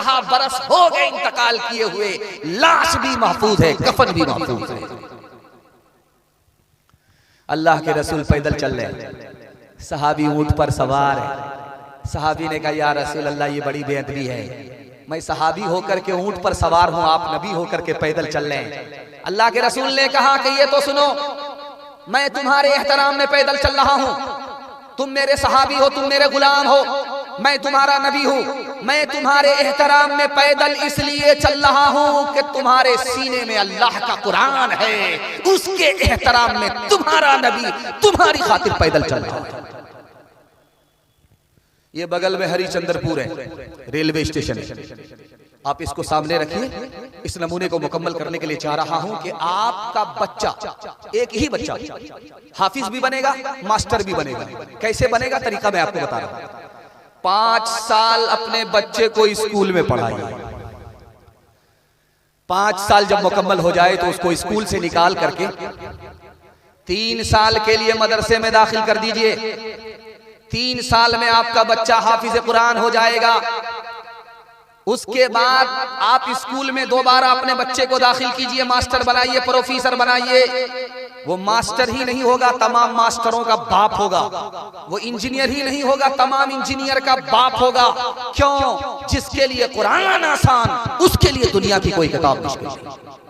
17 बरस हो गए इंतकाल किए हुए, लाश भी महफूज है, कफन भी महफूज है। अल्लाह के रसूल पैदल चल रहे, सहाबी ऊंट पर सवार है। सहाबी ने कहा या रसूल अल्लाह ये बड़ी बेअदबी है, मैं सहाबी होकर के ऊंट पर सवार हूं, आप नबी होकर के पैदल चल रहे हैं। अल्लाह के रसूल ने कहा कि ये तो सुनो, मैं तुम्हारे एहतराम में पैदल चल रहा हूं, तुम मेरे सहाबी हो, तुम मेरे गुलाम हो, मैं तुम्हारा नबी हूं। मैं तुम्हारे एहतराम में पैदल इसलिए चल रहा हूं कि तुम्हारे सीने में अल्लाह का कुरान है, उसके एहतराम में तुम्हारा नबी तुम्हारी खातिर पैदल चल रहा है। ये बगल में हरिचंद्रपुर है, रेलवे स्टेशन है। आप इसको सामने रखिए। इस नमूने को मुकम्मल करने के लिए चाह रहा हूं कि आपका बच्चा, एक ही बच्चा हाफिज भी बनेगा, मास्टर भी बनेगा। कैसे बनेगा तरीका मैं आपको बता रहा हूं। 5 साल अपने बच्चे को स्कूल में पढ़ाइए। 5 साल जब मुकम्मल हो जाए तो उसको स्कूल से निकाल करके 3 साल के लिए मदरसे में दाखिल कर दीजिए। 3 साल में आपका बच्चा हाफिज कुरान हो जाएगा। उसके बाद आप स्कूल में दोबारा अपने बच्चे को दाखिल कीजिए, मास्टर बनाइए, प्रोफेसर बनाइए। वो मास्टर ही नहीं होगा, तमाम मास्टरों का बाप होगा। वो इंजीनियर ही नहीं होगा, तमाम इंजीनियर का बाप होगा। क्यों? जिसके लिए कुरान आसान, उसके लिए दुनिया की कोई किताब मुश्किल नहीं।